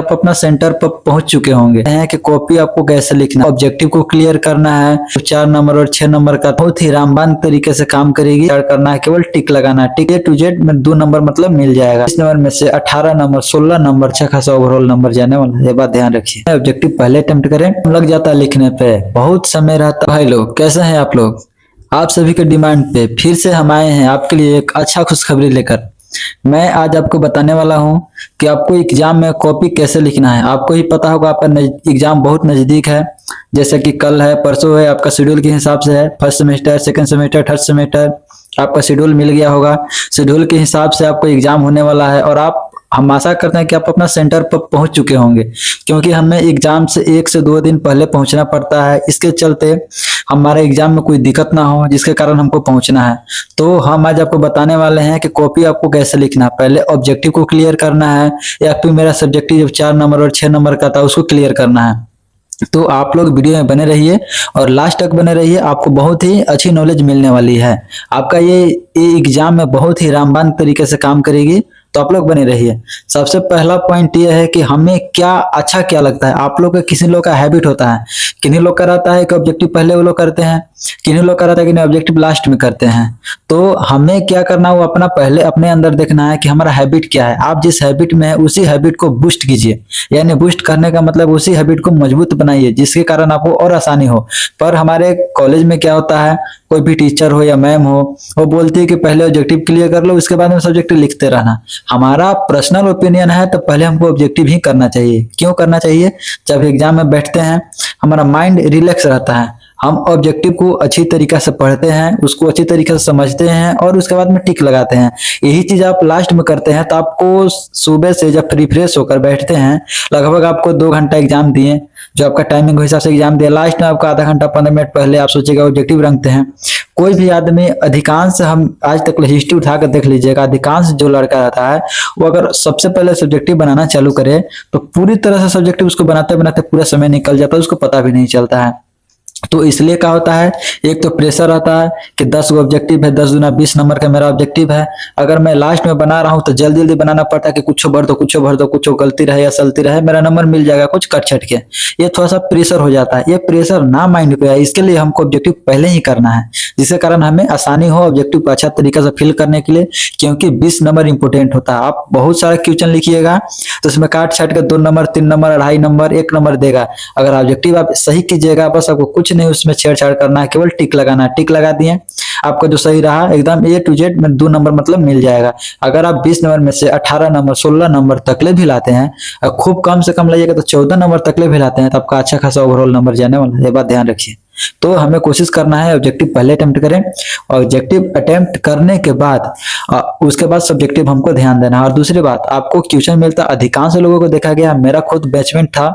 आप अपना सेंटर पर पहुंच चुके होंगे हैं कि कॉपी आपको कैसे लिखना है, ऑब्जेक्टिव को क्लियर करना है। 4 नंबर और 6 नंबर का बहुत ही रामबान तरीके से काम करेगी। करना है केवल टिक लगाना है, टिक A to Z में 2 नंबर मतलब मिल जाएगा। इस नंबर में से 18 नंबर 16 नंबर अच्छा खासा ओवरऑल नंबर जाने वाला, ये बात ध्यान रखिए। ऑब्जेक्टिव पहले अटेम्प्ट करें, लग जाता है लिखने पे बहुत समय रहता। भाई लोग कैसे हैं आप लोग? आप सभी के डिमांड पे फिर से हम आए हैं आपके लिए एक अच्छा खुशखबरी लेकर। मैं आज आपको बताने वाला हूं कि आपको एग्जाम में कॉपी कैसे लिखना है। आपको ही पता होगा आपका एग्जाम बहुत नजदीक है, जैसे कि कल है परसों है, आपका शेड्यूल के हिसाब से है। First semester, second semester, third semester आपका शेड्यूल मिल गया होगा। शेड्यूल के हिसाब से आपको एग्जाम होने वाला है और हम आशा करते हैं कि आप अपना सेंटर पर पहुंच चुके होंगे, क्योंकि हमें एग्जाम से 1 से 2 दिन पहले पहुंचना पड़ता है। इसके चलते हमारे एग्जाम में कोई दिक्कत ना हो, जिसके कारण हमको पहुंचना है। तो हम आज आपको बताने वाले हैं कि कॉपी आपको कैसे लिखना है। पहले ऑब्जेक्टिव को क्लियर करना है या फिर मेरा सब्जेक्टिव जो 4 नंबर और 6 नंबर का था उसको क्लियर करना है। तो आप लोग वीडियो में बने रहिए और लास्ट तक बने रहिए, आपको बहुत ही अच्छी नॉलेज मिलने वाली है। आपका ये एग्जाम में बहुत ही रामबान तरीके से काम करेगी, तो आप लोग बने रहिए। सबसे पहला पॉइंट ये है कि हमें क्या लगता है। आप लोग का किसी लोग का हैबिट होता है, किन्हीं लोग का रहता है कि ऑब्जेक्टिव पहले वो लोग करते हैं, किन्हीं लोग का रहता है कि ऑब्जेक्टिव लास्ट में करते हैं। तो हमें क्या करना है, वो अपना पहले अपने अंदर देखना है कि हमारा हैबिट क्या है। आप जिस हैबिट में है उसी हैबिट को बूस्ट कीजिए, यानी बूस्ट करने का मतलब उसी हैबिट को मजबूत बनाइए, जिसके कारण आपको और आसानी हो। पर हमारे कॉलेज में क्या होता है, कोई भी टीचर हो या मैम हो, वो बोलती है कि पहले ऑब्जेक्टिव क्लियर कर लो, उसके बाद में सब्जेक्टिव लिखते रहना। हमारा पर्सनल ओपिनियन है तो पहले हमको ऑब्जेक्टिव ही करना चाहिए। क्यों करना चाहिए? जब एग्जाम में बैठते हैं हमारा माइंड रिलैक्स रहता है, हम ऑब्जेक्टिव को अच्छी तरीके से पढ़ते हैं, उसको अच्छी तरीके से समझते हैं और उसके बाद में टिक लगाते हैं। यही चीज आप लास्ट में करते हैं तो आपको सुबह से जब रिफ्रेश होकर बैठते हैं, लगभग आपको 2 घंटा एग्जाम दिए, जो आपका टाइमिंग के हिसाब से एग्जाम दिया, लास्ट में आपको आधा घंटा 15 मिनट पहले आप सोचिएगा ऑब्जेक्टिव रखते हैं। कोई भी आदमी, अधिकांश हम आज तक हिस्ट्री उठा कर देख लीजिएगा, अधिकांश जो लड़का रहता है वो अगर सबसे पहले सब्जेक्टिव बनाना चालू करे तो पूरी तरह से सब्जेक्टिव उसको बनाते बनाते पूरा समय निकल जाता है, उसको पता भी नहीं चलता है। तो इसलिए क्या होता है, एक तो प्रेशर रहता है कि 10 गो ऑब्जेक्टिव है, 10 दूना 20 नंबर का मेरा ऑब्जेक्टिव है। अगर मैं लास्ट में बना रहा हूं तो जल्दी जल्दी बनाना पड़ता है कि कुछ भर दो, कुछ भर दो, कुछ गलती रहे या सलती रहे, मेरा नंबर मिल जाएगा कुछ कट छट के। ये थोड़ा सा प्रेशर हो जाता है। ये प्रेशर ना माइंड पे आए, इसके लिए हमको ऑब्जेक्टिव पहले ही करना है, जिसके कारण हमें आसानी हो ऑब्जेक्टिव को अच्छा तरीके से फिल करने के लिए। क्योंकि 20 नंबर इंपोर्टेंट होता है। आप बहुत सारा क्वेश्चन लिखिएगा तो उसमें काट छाट के 2 नंबर 3 नंबर 2.5 नंबर 1 नंबर देगा। अगर ऑब्जेक्टिव आप सही कीजिएगा, बस आपको कुछ नहीं उसमें छेड़छाड़ करना है, केवल टिक लगाना है। टिक लगा दिए, आपका जो सही रहा एकदम A to Z में 2 नंबर मतलब मिल जाएगा। अगर आप 20 नंबर में से 18 नंबर 16 नंबर तकले भी लाते हैं, खूब कम से कम लाइएगा तो 14 नंबर तकले भी लाते हैं, तो आपका अच्छा खासा ओवरऑल नंबर जाने वाला है, ये बात ध्यान रखिए। तो हमें कोशिश करना है ऑब्जेक्टिव पहले अटेम्प्ट करें, ऑब्जेक्टिव अटेम्प्ट करने के बाद उसके बाद सब्जेक्टिव हमको ध्यान देना है। और दूसरी बात, आपको क्वेश्चन मिलता, अधिकांश लोगों को देखा गया, मेरा खुद बैचमेंट था,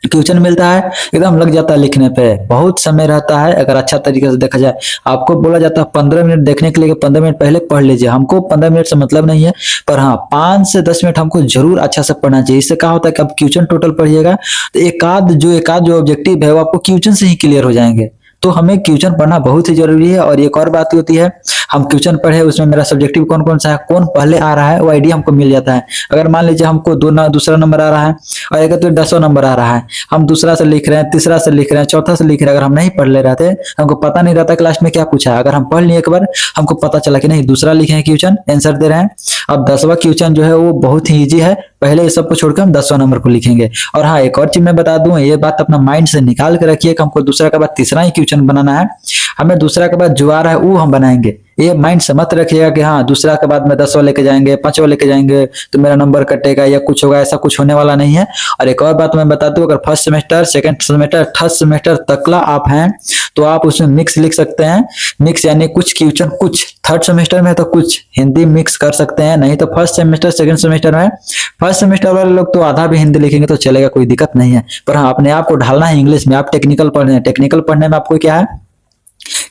क्वेश्चन मिलता है एकदम लग जाता है लिखने पे, बहुत समय रहता है। अगर अच्छा तरीके से देखा जाए, आपको बोला जाता है 15 मिनट देखने के लिए, 15 मिनट पहले पढ़ लीजिए। हमको 15 मिनट से मतलब नहीं है, पर हाँ 5 से 10 मिनट हमको जरूर अच्छा से पढ़ना चाहिए। इससे क्या होता है कि आप क्वेश्चन टोटल पढ़िएगा तो एकाध जो ऑब्जेक्टिव है वो आपको क्वेश्चन से ही क्लियर हो जाएंगे। तो हमें क्वेश्चन पढ़ना बहुत ही जरूरी है। और एक और बात होती है, हम क्वेश्चन पढ़े उसमें मेरा सब्जेक्टिव कौन कौन सा है, कौन पहले आ रहा है, वो आइडिया हमको मिल जाता है। अगर मान लीजिए हमको दूसरा नंबर आ रहा है और एक तो 10वां नंबर आ रहा है, हम दूसरा से लिख रहे हैं, तीसरा से लिख रहे हैं, चौथा से लिख रहे हैं, अगर हम नहीं पढ़ ले रहते हमको पता नहीं रहता क्लास में क्या पूछा है। अगर हम पढ़ लिए एक बार, हमको पता चला कि नहीं दूसरा लिखे हैं क्वेश्चन, आंसर दे रहे हैं। अब 10वां क्वेश्चन जो है वो बहुत ही ईजी है, पहले ये सबको छोड़कर हम 10वां नंबर को लिखेंगे। और हाँ एक और चीज मैं बता दूं, ये बात अपना माइंड से निकाल के रखिए कि हमको दूसरा के बाद तीसरा ही क्वेश्चन बनाना है, हमें दूसरा के बाद जो आ रहा है वो हम बनाएंगे। ये माइंड से मत रखिएगा कि हाँ दूसरा के बाद में 10वां लेके जाएंगे, 5वां लेके जाएंगे तो मेरा नंबर कटेगा या कुछ होगा, ऐसा कुछ होने वाला नहीं है। और एक और बात मैं बता दूं, अगर first semester, second semester, third semester तकला आप हैं तो आप उसमें मिक्स लिख सकते हैं। मिक्स यानी कुछ क्वेश्चन, कुछ थर्ड सेमेस्टर में तो कुछ हिंदी मिक्स कर सकते हैं, नहीं तो फर्स्ट सेमेस्टर सेकंड सेमेस्टर में, फर्स्ट सेमेस्टर वाले लोग तो आधा भी हिंदी लिखेंगे तो चलेगा, कोई दिक्कत नहीं है। पर हाँ अपने आप को ढालना है इंग्लिश में। आप टेक्निकल पढ़ रहे हैं, टेक्निकल पढ़ने में आपको क्या है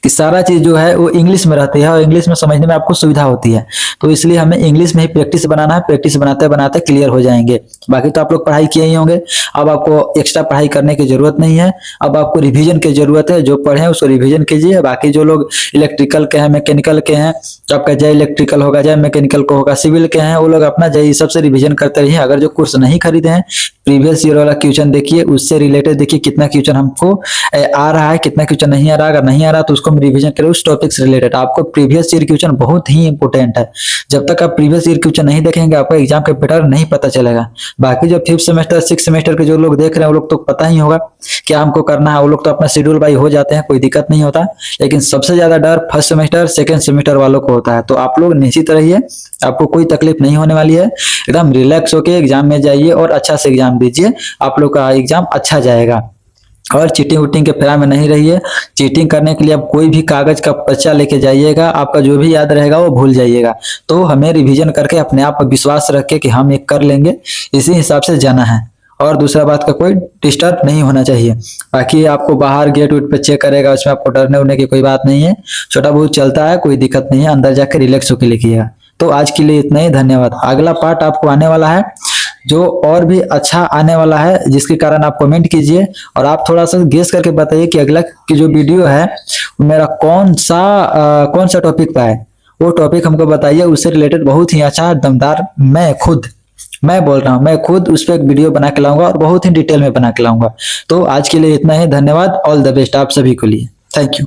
कि सारा चीज जो है वो इंग्लिश में रहती है और इंग्लिश में समझने में आपको सुविधा होती है। तो इसलिए हमें इंग्लिश में ही प्रैक्टिस बनाना है, प्रैक्टिस बनाते बनाते क्लियर हो जाएंगे। बाकी तो आप लोग पढ़ाई किए ही होंगे, अब आपको एक्स्ट्रा पढ़ाई करने की जरूरत नहीं है, अब आपको रिवीजन की जरूरत है। जो पढ़े हैं उसको रिवीजन कीजिए। बाकी जो लोग इलेक्ट्रिकल के हैं, मैकेनिकल के हैं, तो आपका जय इलेक्ट्रिकल होगा, जय मैकेनिकल को होगा, सिविल के हैं वो लोग अपना जय सबसे रिवीजन करते रहिए। अगर जो कोर्स नहीं खरीदे हैं, प्रीवियस ईयर वाला क्वेश्चन देखिए, उससे रिलेटेड देखिए कितना क्वेश्चन हमको आ रहा है, कितना क्वेश्चन नहीं आ रहा। अगर नहीं आ रहा तो उसको हम रिवीजन करें उस टॉपिक से रिलेटेड। आपको प्रीवियस ईयर क्वेश्चन बहुत ही इंपॉर्टेंट है। जब तक आप प्रीवियस ईयर क्वेश्चन नहीं देखेंगे आपको एग्जाम के पैटर्न नहीं पता चलेगा। बाकी जो 5th सेमेस्टर 6th सेमेस्टर के जो लोग देख रहे हैं वो लोग तो पता ही होगा क्या हमको करना है, वो लोग तो अपना शेड्यूल बाई हो जाते हैं, कोई दिक्कत नहीं होता। लेकिन सबसे ज्यादा डर 1st सेमेस्टर 2nd सेमेस्टर वालों को होता है। तो आप लोग निश्चित रहिए, आपको कोई तकलीफ नहीं होने वाली है। एकदम रिलैक्स होके एग्जाम में जाइए और अच्छा से एग्जाम दीजिए, आप लोग का एग्जाम अच्छा जाएगा। और चीटिंग वुटिंग के फेरा में नहीं रहिए। चीटिंग करने के लिए आप कोई भी कागज का पर्चा लेके जाइएगा, आपका जो भी याद रहेगा वो भूल जाइएगा। तो हमें रिवीजन करके अपने आप पर विश्वास रख के कि हम ये कर लेंगे, इसी हिसाब से जाना है। और दूसरा बात का कोई डिस्टर्ब नहीं होना चाहिए। बाकी आपको बाहर गेट वेट पे चेक करेगा, उसमें आपको डरने उड़ने की कोई बात नहीं है, छोटा बहुत चलता है, कोई दिक्कत नहीं है। अंदर जाकर रिलैक्स होकर लिखिएगा। तो आज के लिए इतना ही, धन्यवाद। अगला पार्ट आपको आने वाला है जो और भी अच्छा आने वाला है, जिसके कारण आप कमेंट कीजिए और आप थोड़ा सा गेस करके बताइए कि अगला की जो वीडियो है मेरा कौन सा टॉपिक पे है। वो टॉपिक हमको बताइए, उससे रिलेटेड बहुत ही अच्छा दमदार मैं बोल रहा हूँ, मैं खुद उस पर एक वीडियो बना के लाऊंगा और बहुत ही डिटेल में बना के लाऊंगा। तो आज के लिए इतना ही, धन्यवाद। ऑल द बेस्ट आप सभी को लिए, थैंक यू।